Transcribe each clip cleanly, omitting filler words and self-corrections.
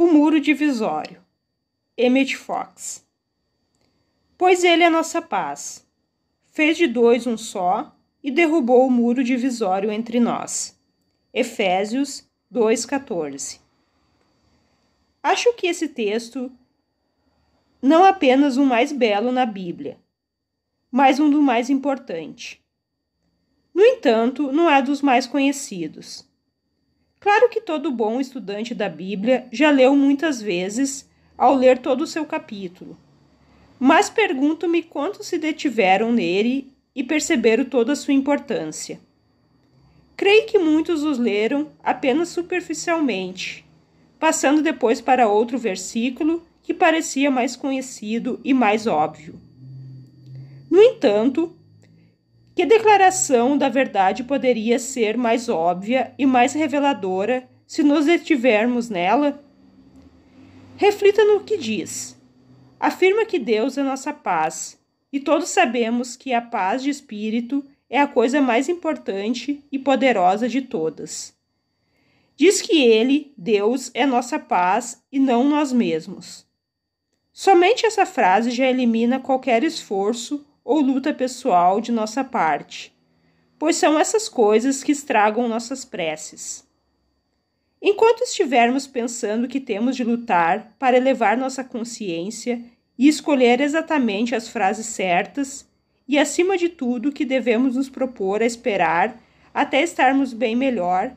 O muro divisório. Emmett Fox. Pois ele é nossa paz. Fez de dois um só e derrubou o muro divisório entre nós. Efésios 2,14. Acho que esse texto não apenas o mais belo na Bíblia, mas um do mais importante. No entanto, não é dos mais conhecidos. Claro que todo bom estudante da Bíblia já leu muitas vezes ao ler todo o seu capítulo, mas pergunto-me quantos se detiveram nele e perceberam toda a sua importância. Creio que muitos os leram apenas superficialmente, passando depois para outro versículo que parecia mais conhecido e mais óbvio. No entanto, que declaração da verdade poderia ser mais óbvia e mais reveladora se nos detivermos nela? Reflita no que diz. Afirma que Deus é nossa paz, e todos sabemos que a paz de espírito é a coisa mais importante e poderosa de todas. Diz que Ele, Deus, é nossa paz e não nós mesmos. Somente essa frase já elimina qualquer esforço ou luta pessoal de nossa parte, pois são essas coisas que estragam nossas preces. Enquanto estivermos pensando que temos de lutar para elevar nossa consciência e escolher exatamente as frases certas, e acima de tudo que devemos nos propor a esperar até estarmos bem melhor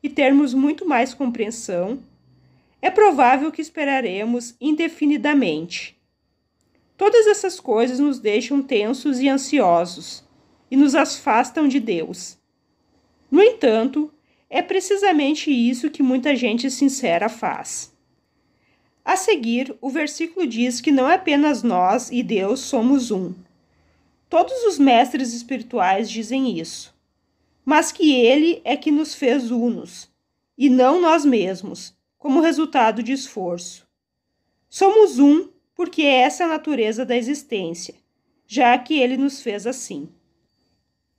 e termos muito mais compreensão, é provável que esperaremos indefinidamente. Todas essas coisas nos deixam tensos e ansiosos e nos afastam de Deus. No entanto, é precisamente isso que muita gente sincera faz. A seguir, o versículo diz que não apenas nós e Deus somos um. Todos os mestres espirituais dizem isso, mas que Ele é que nos fez unos, e não nós mesmos, como resultado de esforço. Somos um porque essa é a natureza da existência, já que Ele nos fez assim.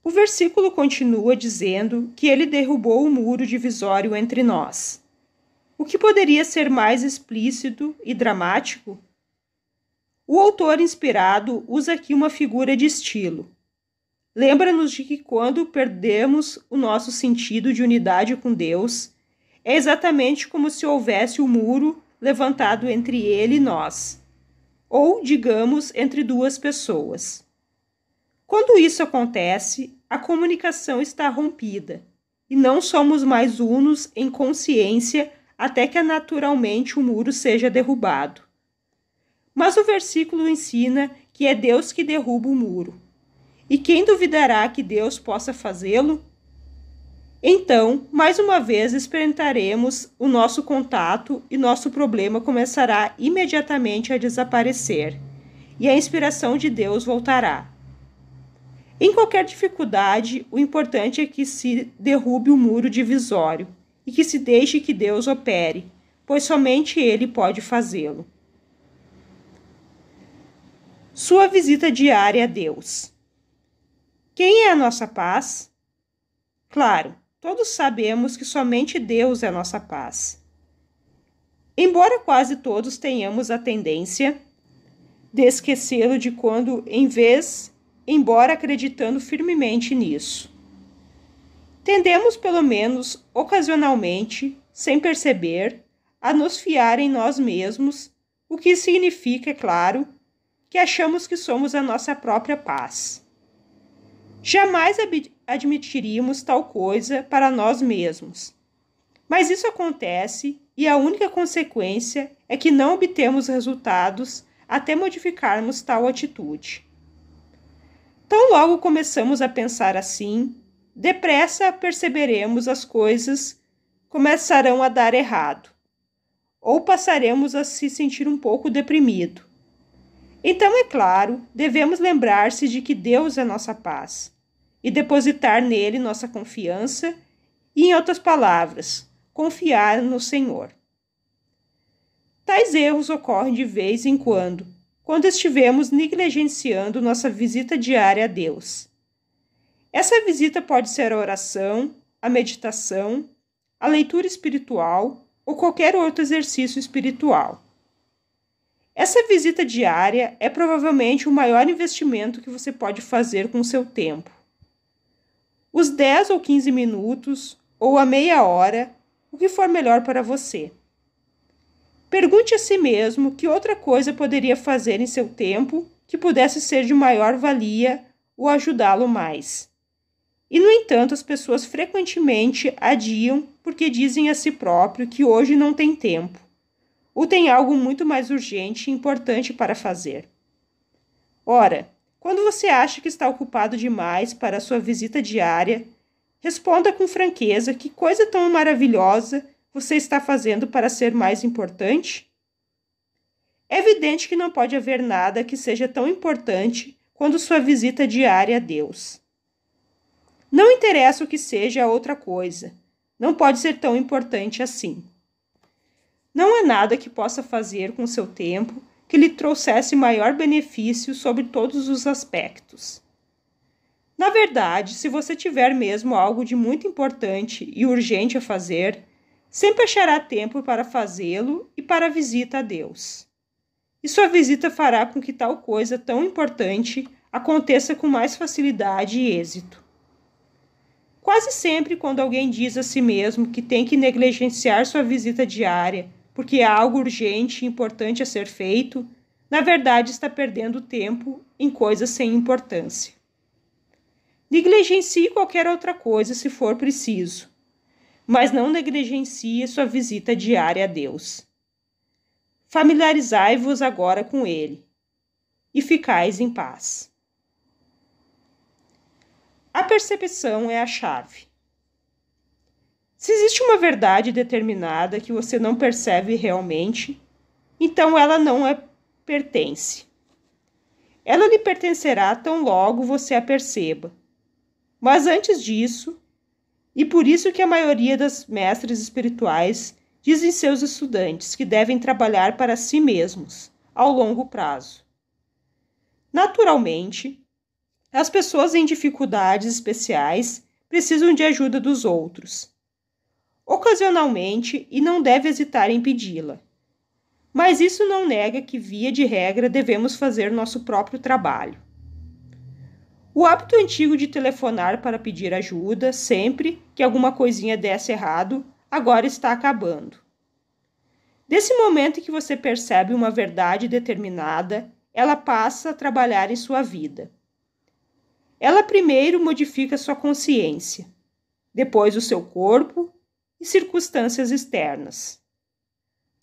O versículo continua dizendo que Ele derrubou o muro divisório entre nós. O que poderia ser mais explícito e dramático? O autor inspirado usa aqui uma figura de estilo. Lembra-nos de que quando perdemos o nosso sentido de unidade com Deus, é exatamente como se houvesse um muro levantado entre Ele e nós, ou, digamos, entre duas pessoas. Quando isso acontece, a comunicação está rompida, e não somos mais unos em consciência até que naturalmente o muro seja derrubado. Mas o versículo ensina que é Deus que derruba o muro. E quem duvidará que Deus possa fazê-lo? Então, mais uma vez experimentaremos o nosso contato e nosso problema começará imediatamente a desaparecer, e a inspiração de Deus voltará. Em qualquer dificuldade, o importante é que se derrube o muro divisório e que se deixe que Deus opere, pois somente Ele pode fazê-lo. Sua visita diária a Deus. Quem é a nossa paz? Claro, todos sabemos que somente Deus é a nossa paz. Embora quase todos tenhamos a tendência de esquecê-lo de quando em vez, embora acreditando firmemente nisso. Tendemos, pelo menos ocasionalmente, sem perceber, a nos fiar em nós mesmos, o que significa, é claro, que achamos que somos a nossa própria paz. Jamais admitiríamos tal coisa para nós mesmos. Mas isso acontece e a única consequência é que não obtemos resultados até modificarmos tal atitude. Tão logo começamos a pensar assim, depressa perceberemos as coisas começarão a dar errado, ou passaremos a se sentir um pouco deprimido. Então, é claro, devemos lembrar-se de que Deus é nossa paz e depositar nele nossa confiança e, em outras palavras, confiar no Senhor. Tais erros ocorrem de vez em quando estivemos negligenciando nossa visita diária a Deus. Essa visita pode ser a oração, a meditação, a leitura espiritual ou qualquer outro exercício espiritual. Essa visita diária é provavelmente o maior investimento que você pode fazer com o seu tempo. Os 10 ou 15 minutos, ou a meia hora, o que for melhor para você. Pergunte a si mesmo que outra coisa poderia fazer em seu tempo que pudesse ser de maior valia ou ajudá-lo mais. E, no entanto, as pessoas frequentemente adiam porque dizem a si próprio que hoje não tem tempo, ou tem algo muito mais urgente e importante para fazer. Ora, quando você acha que está ocupado demais para a sua visita diária, responda com franqueza que coisa tão maravilhosa você está fazendo para ser mais importante? É evidente que não pode haver nada que seja tão importante quanto sua visita diária a Deus. Não interessa o que seja a outra coisa, não pode ser tão importante assim. Não há nada que possa fazer com seu tempo que lhe trouxesse maior benefício sobre todos os aspectos. Na verdade, se você tiver mesmo algo de muito importante e urgente a fazer, sempre achará tempo para fazê-lo e para a visita a Deus. E sua visita fará com que tal coisa tão importante aconteça com mais facilidade e êxito. Quase sempre, quando alguém diz a si mesmo que tem que negligenciar sua visita diária porque há algo urgente e importante a ser feito, na verdade está perdendo tempo em coisas sem importância. Negligencie qualquer outra coisa se for preciso, mas não negligencie sua visita diária a Deus. Familiarizai-vos agora com Ele e ficais em paz. A percepção é a chave. Se existe uma verdade determinada que você não percebe realmente, então ela não pertence. Ela lhe pertencerá tão logo você a perceba. Mas antes disso, e por isso que a maioria das mestres espirituais dizem seus estudantes que devem trabalhar para si mesmos, ao longo prazo. Naturalmente, as pessoas em dificuldades especiais precisam de ajuda dos outros. Ocasionalmente, e não deve hesitar em pedi-la. Mas isso não nega que, via de regra, devemos fazer nosso próprio trabalho. O hábito antigo de telefonar para pedir ajuda, sempre que alguma coisinha desse errado, agora está acabando. Desse momento em que você percebe uma verdade determinada, ela passa a trabalhar em sua vida. Ela primeiro modifica sua consciência, depois o seu corpo e circunstâncias externas.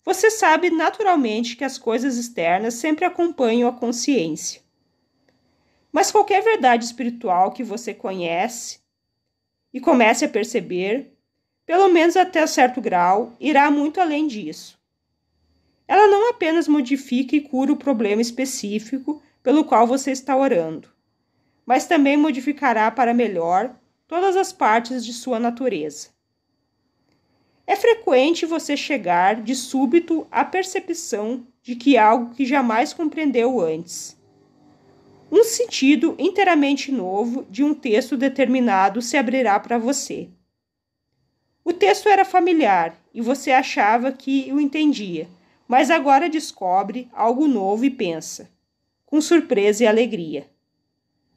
Você sabe naturalmente que as coisas externas sempre acompanham a consciência. Mas qualquer verdade espiritual que você conhece e comece a perceber, pelo menos até certo grau, irá muito além disso. Ela não apenas modifica e cura o problema específico pelo qual você está orando, mas também modificará para melhor todas as partes de sua natureza. É frequente você chegar de súbito à percepção de que algo que jamais compreendeu antes. Um sentido inteiramente novo de um texto determinado se abrirá para você. O texto era familiar e você achava que o entendia, mas agora descobre algo novo e pensa, com surpresa e alegria.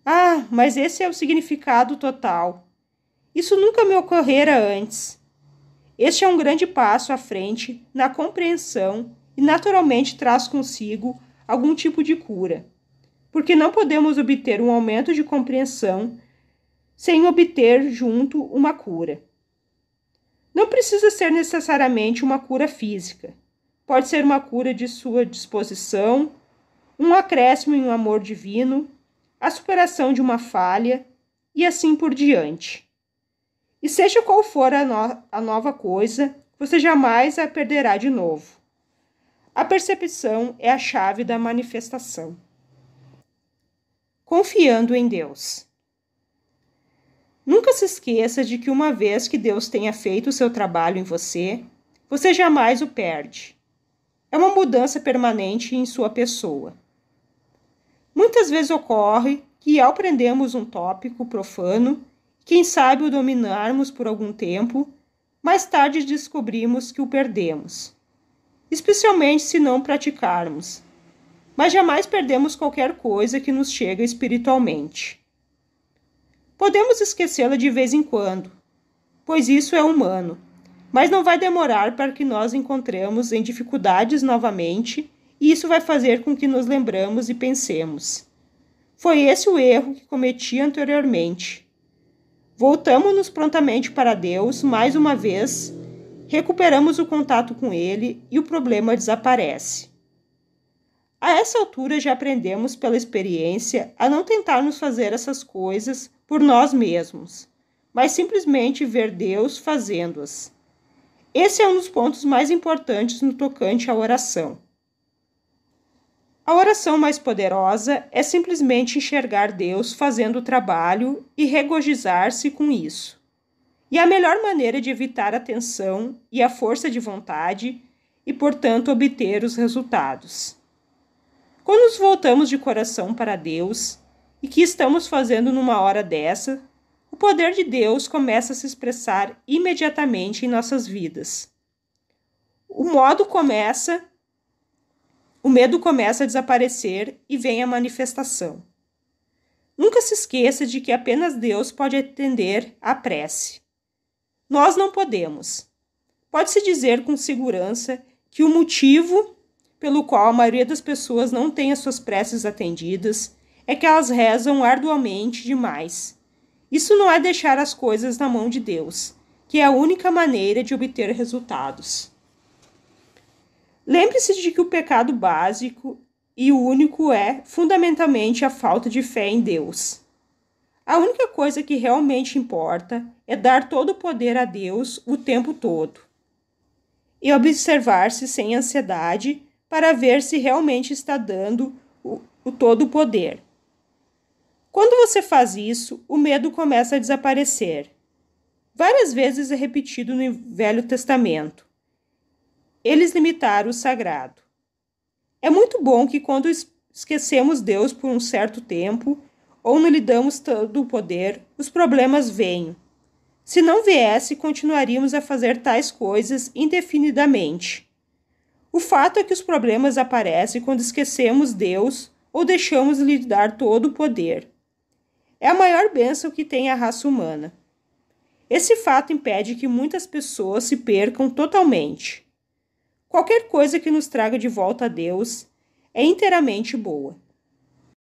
Ah, mas esse é o significado total. Isso nunca me ocorrera antes. Este é um grande passo à frente na compreensão e naturalmente traz consigo algum tipo de cura, porque não podemos obter um aumento de compreensão sem obter junto uma cura. Não precisa ser necessariamente uma cura física. Pode ser uma cura de sua disposição, um acréscimo em um amor divino, a superação de uma falha e assim por diante. E seja qual for a nova coisa, você jamais a perderá de novo. A percepção é a chave da manifestação. Confiando em Deus. Nunca se esqueça de que uma vez que Deus tenha feito o seu trabalho em você, você jamais o perde. É uma mudança permanente em sua pessoa. Muitas vezes ocorre que, ao aprendermos um tópico profano, quem sabe o dominarmos por algum tempo, mais tarde descobrimos que o perdemos, especialmente se não praticarmos. Mas jamais perdemos qualquer coisa que nos chega espiritualmente. Podemos esquecê-la de vez em quando, pois isso é humano, mas não vai demorar para que nós encontremos em dificuldades novamente, e isso vai fazer com que nos lembramos e pensemos: foi esse o erro que cometi anteriormente. Voltamos-nos prontamente para Deus mais uma vez, recuperamos o contato com Ele e o problema desaparece. A essa altura já aprendemos pela experiência a não tentarmos fazer essas coisas por nós mesmos, mas simplesmente ver Deus fazendo-as. Esse é um dos pontos mais importantes no tocante à oração. A oração mais poderosa é simplesmente enxergar Deus fazendo o trabalho e regozijar-se com isso. E a melhor maneira de evitar a tensão e a força de vontade e, portanto, obter os resultados. Quando nos voltamos de coração para Deus e que estamos fazendo numa hora dessa, o poder de Deus começa a se expressar imediatamente em nossas vidas. O medo começa a desaparecer e vem a manifestação. Nunca se esqueça de que apenas Deus pode atender à prece. Nós não podemos. Pode-se dizer com segurança que o motivo pelo qual a maioria das pessoas não tem as suas preces atendidas é que elas rezam arduamente demais. Isso não é deixar as coisas na mão de Deus, que é a única maneira de obter resultados. Lembre-se de que o pecado básico e o único é, fundamentalmente, a falta de fé em Deus. A única coisa que realmente importa é dar todo o poder a Deus o tempo todo e observar-se sem ansiedade para ver se realmente está dando todo o poder. Quando você faz isso, o medo começa a desaparecer. Várias vezes é repetido no Velho Testamento. Eles limitaram o sagrado. É muito bom que quando esquecemos Deus por um certo tempo, ou não lhe damos todo o poder, os problemas venham. Se não viesse, continuaríamos a fazer tais coisas indefinidamente. O fato é que os problemas aparecem quando esquecemos Deus ou deixamos lhe dar todo o poder. É a maior bênção que tem a raça humana. Esse fato impede que muitas pessoas se percam totalmente. Qualquer coisa que nos traga de volta a Deus é inteiramente boa.